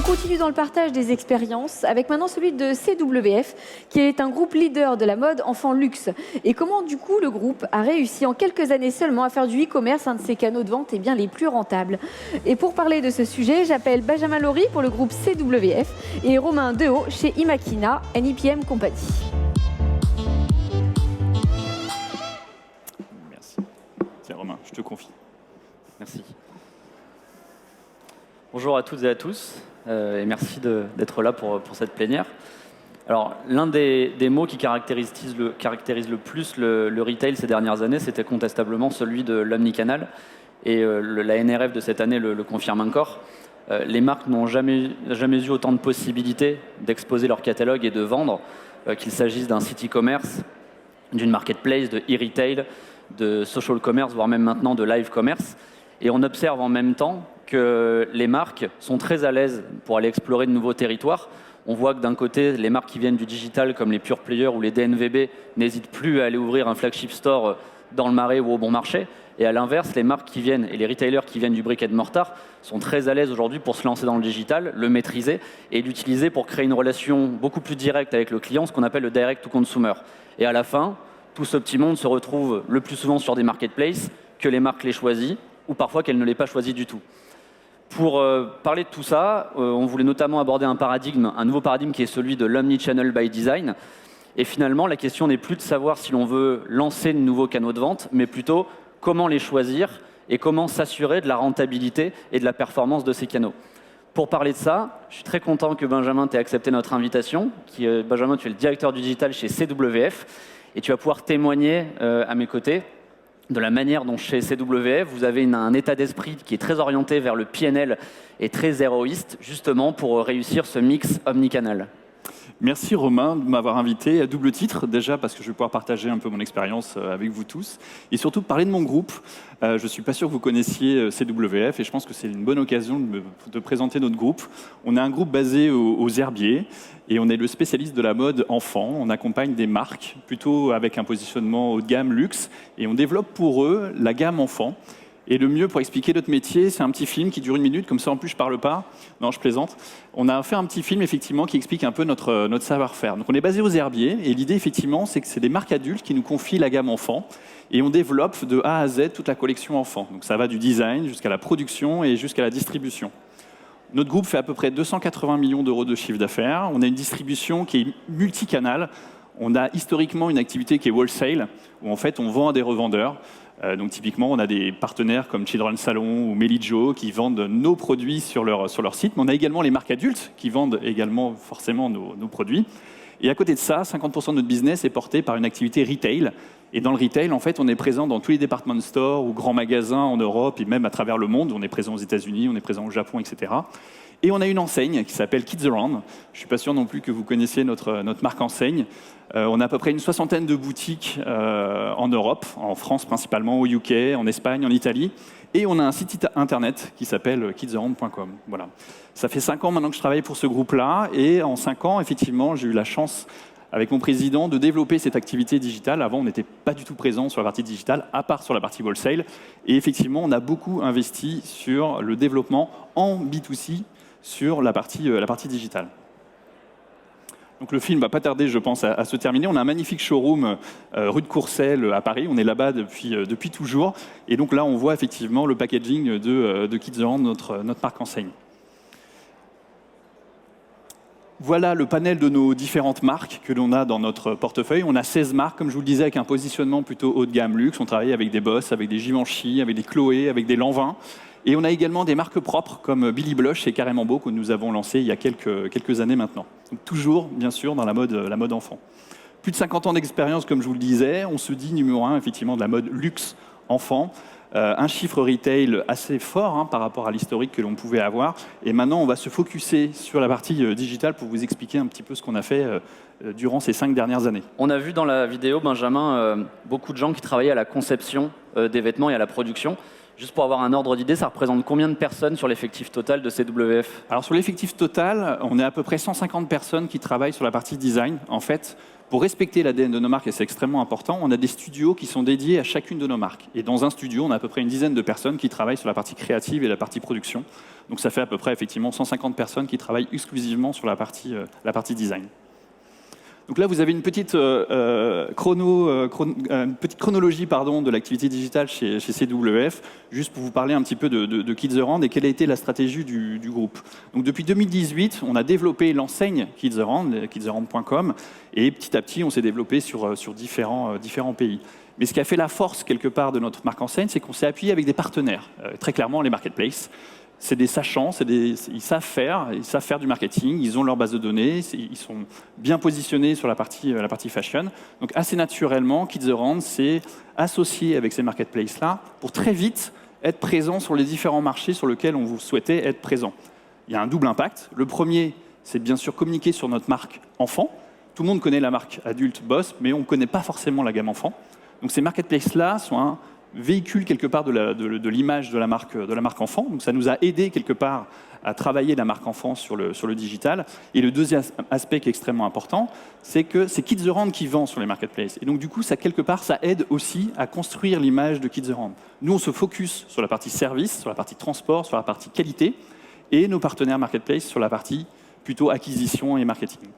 continue dans le partage des expériences avec maintenant celui de CWF, qui est un groupe leader de la mode enfant luxe. Et comment du coup le groupe a réussi en quelques années seulement à faire du e-commerce un de ses canaux de vente bien, les plus rentables. Et pour parler de ce sujet, j'appelle Benjamin Laurie pour le groupe CWF et Romain Dehaut chez Imakina NIPM Company. Merci. Tiens Romain, je te confie. Merci. Bonjour à toutes et à tous, et merci d'être là pour cette plénière. Alors, l'un des mots qui caractérise le plus le retail ces dernières années, c'était contestablement celui de l'omnicanal. Et la NRF de cette année le confirme encore. Les marques n'ont jamais eu autant de possibilités d'exposer leur catalogue et de vendre, qu'il s'agisse d'un site e-commerce, d'une marketplace, de e-retail, de social commerce, voire même maintenant de live commerce. Et on observe en même temps que les marques sont très à l'aise pour aller explorer de nouveaux territoires. On voit que d'un côté, les marques qui viennent du digital, comme les Pure Players ou les DNVB, n'hésitent plus à aller ouvrir un flagship store dans le Marais ou au Bon Marché. Et à l'inverse, les marques qui viennent et les retailers qui viennent du brick and mortar sont très à l'aise aujourd'hui pour se lancer dans le digital, le maîtriser et l'utiliser pour créer une relation beaucoup plus directe avec le client, ce qu'on appelle le direct to consumer. Et à la fin, tout ce petit monde se retrouve le plus souvent sur des marketplaces que les marques les choisissent ou parfois qu'elles ne les pas choisi du tout. Pour parler de tout ça, on voulait notamment aborder un nouveau paradigme qui est celui de l'omnichannel by design. Et finalement, la question n'est plus de savoir si l'on veut lancer de nouveaux canaux de vente, mais plutôt comment les choisir et comment s'assurer de la rentabilité et de la performance de ces canaux. Pour parler de ça, je suis très content que Benjamin t'ait accepté notre invitation. Benjamin, tu es le directeur du digital chez CWF et tu vas pouvoir témoigner à mes côtés de la manière dont chez CWF, vous avez un état d'esprit qui est très orienté vers le PNL et très héroïste, justement pour réussir ce mix omnicanal. Merci Romain de m'avoir invité à double titre, déjà parce que je vais pouvoir partager un peu mon expérience avec vous tous, et surtout parler de mon groupe. Je ne suis pas sûr que vous connaissiez CWF, et je pense que c'est une bonne occasion de présenter notre groupe. On est un groupe basé aux Herbiers, et on est le spécialiste de la mode enfant. On accompagne des marques, plutôt avec un positionnement haut de gamme, luxe, et on développe pour eux la gamme enfant. Et le mieux pour expliquer notre métier, c'est un petit film qui dure 1 minute, comme ça en plus je parle pas. Non, je plaisante. On a fait un petit film effectivement qui explique un peu notre savoir-faire. Donc on est basé aux Herbiers et l'idée effectivement c'est que c'est des marques adultes qui nous confient la gamme enfant et on développe de A à Z toute la collection enfant. Donc ça va du design jusqu'à la production et jusqu'à la distribution. Notre groupe fait à peu près 280 millions d'euros de chiffre d'affaires. On a une distribution qui est multicanale. On a historiquement une activité qui est wholesale, où en fait on vend à des revendeurs. Donc typiquement, on a des partenaires comme Children's Salon ou Melijo qui vendent nos produits sur leur site, mais on a également les marques adultes qui vendent également forcément nos produits. Et à côté de ça, 50% de notre business est porté par une activité retail. Et dans le retail, en fait, on est présent dans tous les department stores ou grands magasins en Europe et même à travers le monde. On est présent aux États-Unis, on est présent au Japon, etc. Et on a une enseigne qui s'appelle Kids Around. Je ne suis pas sûr non plus que vous connaissiez notre marque enseigne. On a à peu près une 60aine de boutiques en Europe, en France principalement, au UK, en Espagne, en Italie. Et on a un site internet qui s'appelle kidsaround.com. Voilà. Ça fait 5 ans maintenant que je travaille pour ce groupe-là. Et en 5 ans, effectivement, j'ai eu la chance, avec mon président, de développer cette activité digitale. Avant, on n'était pas du tout présent sur la partie digitale, à part sur la partie wholesale. Et effectivement, on a beaucoup investi sur le développement en B2C sur la partie digitale. Donc le film va pas tarder, je pense, à se terminer. On a un magnifique showroom rue de Courcelles à Paris. On est là-bas depuis toujours. Et donc là, on voit effectivement le packaging de Kids Around, notre marque enseigne. Voilà le panel de nos différentes marques que l'on a dans notre portefeuille. On a 16 marques, comme je vous le disais, avec un positionnement plutôt haut de gamme luxe. On travaille avec des Boss, avec des Givenchy, avec des Chloé, avec des Lanvin. Et on a également des marques propres comme Billy Blush et Carrément Beau que nous avons lancé il y a quelques années maintenant. Donc, toujours, bien sûr, dans la mode enfant. Plus de 50 ans d'expérience, comme je vous le disais. On se dit numéro 1, effectivement, de la mode luxe enfant. Un chiffre retail assez fort par rapport à l'historique que l'on pouvait avoir. Et maintenant, on va se focuser sur la partie digitale pour vous expliquer un petit peu ce qu'on a fait durant ces 5 dernières années. On a vu dans la vidéo, Benjamin, beaucoup de gens qui travaillaient à la conception des vêtements et à la production. Juste pour avoir un ordre d'idée, ça représente combien de personnes sur l'effectif total de CWF? Alors sur l'effectif total, on est à peu près 150 personnes qui travaillent sur la partie design. En fait, Pour respecter l'ADN de nos marques, et c'est extrêmement important, on a des studios qui sont dédiés à chacune de nos marques. Et dans un studio, on a à peu près une dizaine de personnes qui travaillent sur la partie créative et la partie production. Donc ça fait à peu près effectivement 150 personnes qui travaillent exclusivement sur la partie design. Donc là, vous avez une petite, chronologie de l'activité digitale chez CWF, juste pour vous parler un petit peu de Kids The Rand et quelle a été la stratégie du groupe. Donc depuis 2018, on a développé l'enseigne Kids The Rand, kidstherand.com, et petit à petit, on s'est développé sur différents pays. Mais ce qui a fait la force, quelque part, de notre marque enseigne, c'est qu'on s'est appuyé avec des partenaires, très clairement les marketplaces. C'est des sachants, ils savent faire du marketing, ils ont leur base de données, ils sont bien positionnés sur la partie fashion. Donc assez naturellement, Kids The Rand s'est associé avec ces marketplaces-là pour très vite être présent sur les différents marchés sur lesquels on vous souhaitait être présent. Il y a un double impact. Le premier, c'est bien sûr communiquer sur notre marque enfant. Tout le monde connaît la marque adulte Boss, mais on ne connaît pas forcément la gamme enfant. Donc ces marketplaces-là sont un véhicule quelque part de l'image de la marque enfant. Donc ça nous a aidé quelque part à travailler la marque enfant sur le digital. Et le deuxième aspect qui est extrêmement important, c'est que c'est Kids The Rand qui vend sur les marketplaces. Et donc du coup, ça quelque part, ça aide aussi à construire l'image de Kids The Rand. Nous, on se focus sur la partie service, sur la partie transport, sur la partie qualité, et nos partenaires marketplace sur la partie plutôt acquisition et marketing.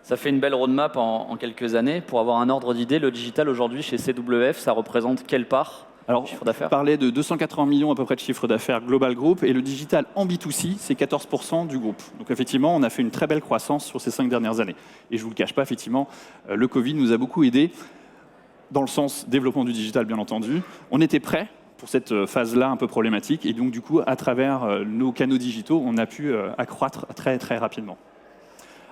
Ça fait une belle roadmap en quelques années. Pour avoir un ordre d'idée, le digital aujourd'hui chez CWF, ça représente quelle part alors, chiffre d'affaires? On parlait de 280 millions à peu près de chiffre d'affaires Global Group, et le digital en B2C, c'est 14% du groupe. Donc effectivement, on a fait une très belle croissance sur ces 5 dernières années. Et je ne vous le cache pas, effectivement, le Covid nous a beaucoup aidés, dans le sens développement du digital, bien entendu. On était prêts pour cette phase-là un peu problématique, et donc du coup, à travers nos canaux digitaux, on a pu accroître très, très rapidement.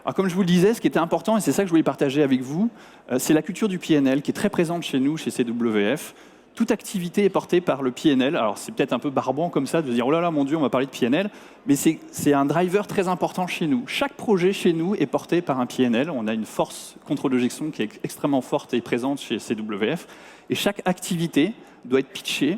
Alors, comme je vous le disais, ce qui était important, et c'est ça que je voulais partager avec vous, c'est la culture du PNL qui est très présente chez nous, chez CWF. Toute activité est portée par le PNL. Alors, c'est peut-être un peu barbant comme ça de dire « Oh là là, mon Dieu, on va parler de PNL », mais c'est un driver très important chez nous. Chaque projet chez nous est porté par un PNL. On a une force contrôle-de-gestion qui est extrêmement forte et présente chez CWF. Et chaque activité doit être pitchée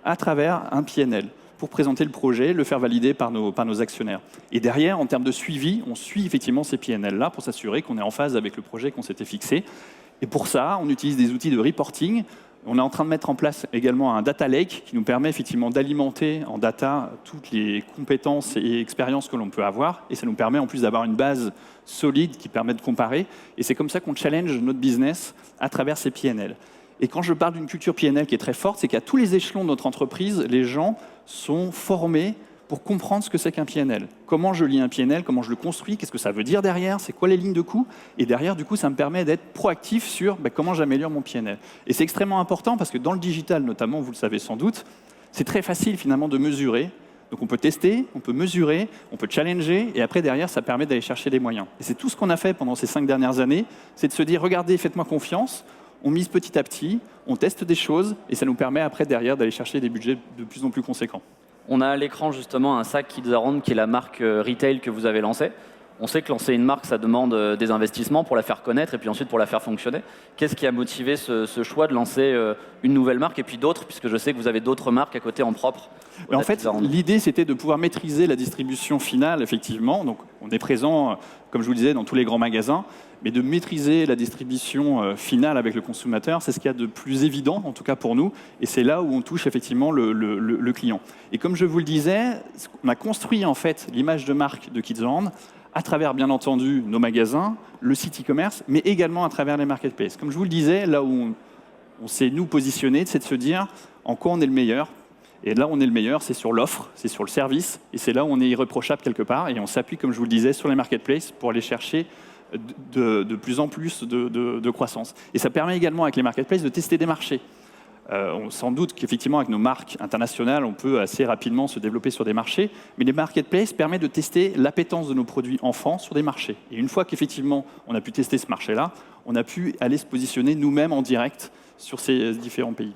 à travers un PNL pour présenter le projet, le faire valider par nos actionnaires. Et derrière, en termes de suivi, on suit effectivement ces PNL-là pour s'assurer qu'on est en phase avec le projet qu'on s'était fixé. Et pour ça, on utilise des outils de reporting. On est en train de mettre en place également un data lake qui nous permet effectivement d'alimenter en data toutes les compétences et expériences que l'on peut avoir. Et ça nous permet en plus d'avoir une base solide qui permet de comparer. Et c'est comme ça qu'on challenge notre business à travers ces PNL. Et quand je parle d'une culture PNL qui est très forte, c'est qu'à tous les échelons de notre entreprise, les gens sont formés pour comprendre ce que c'est qu'un PNL. Comment je lis un PNL, comment je le construis, qu'est-ce que ça veut dire derrière, c'est quoi les lignes de coût. Et derrière, du coup, ça me permet d'être proactif sur comment j'améliore mon PNL. Et c'est extrêmement important parce que dans le digital, notamment, vous le savez sans doute, c'est très facile finalement de mesurer. Donc on peut tester, on peut mesurer, on peut challenger, et après derrière, ça permet d'aller chercher des moyens. Et c'est tout ce qu'on a fait pendant ces 5 dernières années, c'est de se dire, regardez, faites-moi confiance, on mise petit à petit, on teste des choses, et ça nous permet après derrière d'aller chercher des budgets de plus en plus conséquents. On a à l'écran justement un sac Kids The Rand qui est la marque retail que vous avez lancée. On sait que lancer une marque, ça demande des investissements pour la faire connaître et puis ensuite pour la faire fonctionner. Qu'est-ce qui a motivé ce choix de lancer une nouvelle marque et puis d'autres, puisque je sais que vous avez d'autres marques à côté en propre? En fait, l'idée, c'était de pouvoir maîtriser la distribution finale, effectivement. Donc, on est présent, comme je vous le disais, dans tous les grands magasins, mais de maîtriser la distribution finale avec le consommateur, c'est ce qu'il y a de plus évident, en tout cas pour nous, et c'est là où on touche effectivement le client. Et comme je vous le disais, on a construit en fait l'image de marque de Kids The Rand à travers, bien entendu, nos magasins, le site e-commerce, mais également à travers les marketplaces. Comme je vous le disais, là où on s'est, nous, positionné, c'est de se dire en quoi on est le meilleur. Et là où on est le meilleur, c'est sur l'offre, c'est sur le service, et c'est là où on est irréprochable quelque part, et on s'appuie, comme je vous le disais, sur les marketplaces pour aller chercher de plus en plus de croissance. Et ça permet également, avec les marketplaces, de tester des marchés. Sans doute qu'effectivement, avec nos marques internationales, on peut assez rapidement se développer sur des marchés, mais les marketplaces permettent de tester l'appétence de nos produits enfants sur des marchés. Et une fois qu'effectivement, on a pu tester ce marché-là, on a pu aller se positionner nous-mêmes en direct sur ces différents pays.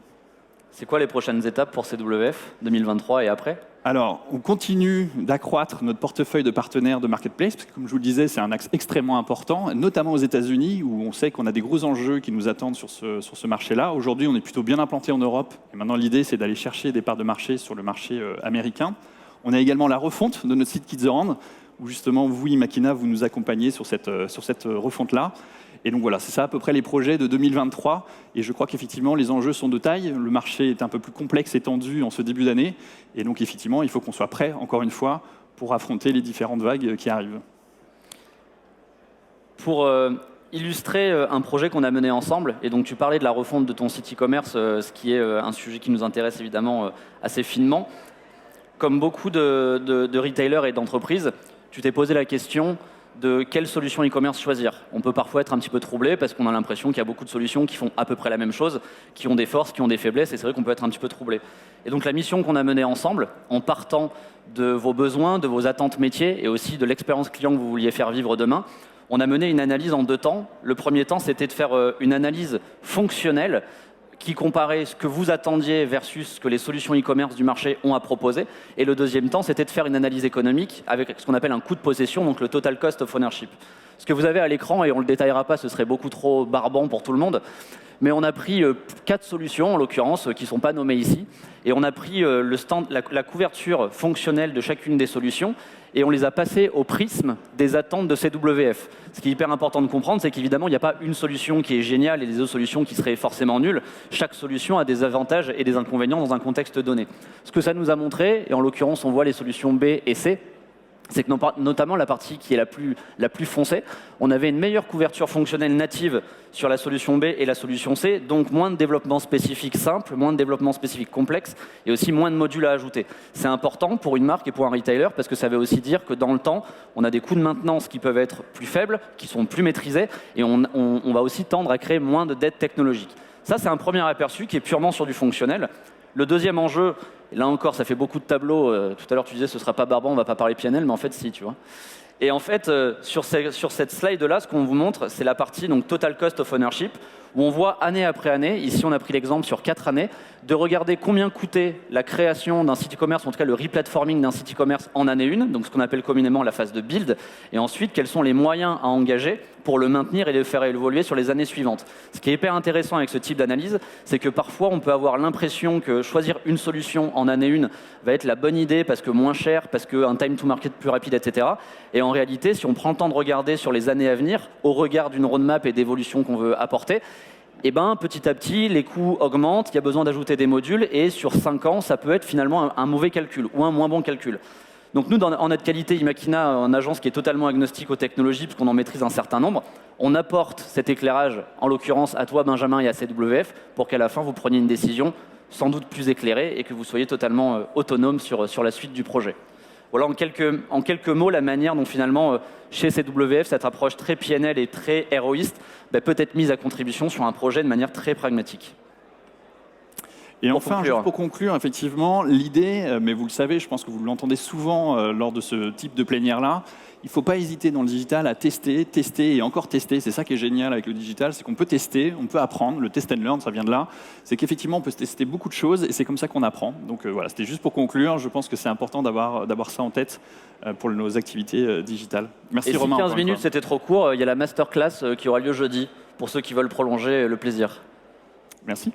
C'est quoi les prochaines étapes pour CWF 2023 et après? Alors, on continue d'accroître notre portefeuille de partenaires de marketplace, parce que comme je vous le disais, c'est un axe extrêmement important, notamment aux États-Unis, où on sait qu'on a des gros enjeux qui nous attendent sur ce marché-là. Aujourd'hui, on est plutôt bien implanté en Europe, et maintenant l'idée, c'est d'aller chercher des parts de marché sur le marché américain. On a également la refonte de notre site Kids The Rand, où justement, vous, Imakina, vous nous accompagnez sur cette refonte-là. Et donc voilà, c'est ça à peu près les projets de 2023. Et je crois qu'effectivement, les enjeux sont de taille. Le marché est un peu plus complexe et tendu en ce début d'année. Et donc effectivement, il faut qu'on soit prêt, encore une fois, pour affronter les différentes vagues qui arrivent. Pour illustrer un projet qu'on a mené ensemble, et donc tu parlais de la refonte de ton site e-commerce, ce qui est un sujet qui nous intéresse évidemment assez finement. Comme beaucoup de retailers et d'entreprises, tu t'es posé la question de quelle solution e-commerce choisir. On peut parfois être un petit peu troublé parce qu'on a l'impression qu'il y a beaucoup de solutions qui font à peu près la même chose, qui ont des forces, qui ont des faiblesses, et c'est vrai qu'on peut être un petit peu troublé. Et donc la mission qu'on a menée ensemble, en partant de vos besoins, de vos attentes métiers et aussi de l'expérience client que vous vouliez faire vivre demain, on a mené une analyse en 2 temps. Le premier temps, c'était de faire une analyse fonctionnelle qui comparait ce que vous attendiez versus ce que les solutions e-commerce du marché ont à proposer. Et le deuxième temps, c'était de faire une analyse économique avec ce qu'on appelle un coût de possession, donc le total cost of ownership. Ce que vous avez à l'écran, et on ne le détaillera pas, ce serait beaucoup trop barbant pour tout le monde, mais on a pris 4 solutions, en l'occurrence, qui ne sont pas nommées ici, et on a pris la couverture fonctionnelle de chacune des solutions, et on les a passées au prisme des attentes de CWF. Ce qui est hyper important de comprendre, c'est qu'évidemment, il n'y a pas une solution qui est géniale et des autres solutions qui seraient forcément nulles. Chaque solution a des avantages et des inconvénients dans un contexte donné. Ce que ça nous a montré, et en l'occurrence, on voit les solutions B et C, c'est que notamment la partie qui est la plus foncée, on avait une meilleure couverture fonctionnelle native sur la solution B et la solution C, donc moins de développement spécifique simple, moins de développement spécifique complexe et aussi moins de modules à ajouter. C'est important pour une marque et pour un retailer parce que ça veut aussi dire que dans le temps, on a des coûts de maintenance qui peuvent être plus faibles, qui sont plus maîtrisés et on va aussi tendre à créer moins de dettes technologiques. Ça, c'est un premier aperçu qui est purement sur du fonctionnel. Le deuxième enjeu, et là encore, ça fait beaucoup de tableaux. Tout à l'heure, tu disais ce ne sera pas barbant, on ne va pas parler PNL, mais en fait, si, tu vois. Et en fait, sur cette slide-là, ce qu'on vous montre, c'est la partie donc, Total Cost of Ownership, où on voit année après année, ici on a pris l'exemple sur 4 années, de regarder combien coûtait la création d'un site e-commerce, en tout cas le replatforming d'un site e-commerce en année 1, donc ce qu'on appelle communément la phase de build, et ensuite quels sont les moyens à engager pour le maintenir et le faire évoluer sur les années suivantes. Ce qui est hyper intéressant avec ce type d'analyse, c'est que parfois on peut avoir l'impression que choisir une solution en année 1 va être la bonne idée parce que moins cher, parce qu'un time to market plus rapide, etc. Et en réalité, si on prend le temps de regarder sur les années à venir, au regard d'une roadmap et d'évolution qu'on veut apporter, eh ben, petit à petit, les coûts augmentent, il y a besoin d'ajouter des modules, et sur 5 ans, ça peut être finalement un mauvais calcul ou un moins bon calcul. Donc nous, en notre qualité Imakina, en agence qui est totalement agnostique aux technologies, parce qu'on en maîtrise un certain nombre, on apporte cet éclairage, en l'occurrence à toi, Benjamin, et à CWF, pour qu'à la fin, vous preniez une décision sans doute plus éclairée et que vous soyez totalement autonome sur la suite du projet. Voilà en quelques mots la manière dont finalement, chez CWF, cette approche très PNL et très héroïste peut être mise à contribution sur un projet de manière très pragmatique. Et enfin, juste pour conclure, effectivement, l'idée, mais vous le savez, je pense que vous l'entendez souvent lors de ce type de plénière-là, il ne faut pas hésiter dans le digital à tester, tester et encore tester. C'est ça qui est génial avec le digital, c'est qu'on peut tester, on peut apprendre. Le test and learn, ça vient de là. C'est qu'effectivement, on peut tester beaucoup de choses et c'est comme ça qu'on apprend. Donc voilà, c'était juste pour conclure. Je pense que c'est important d'avoir ça en tête pour nos activités digitales. Merci et Romain. Si 15 minutes, c'était trop court, il y a la masterclass qui aura lieu jeudi pour ceux qui veulent prolonger le plaisir. Merci.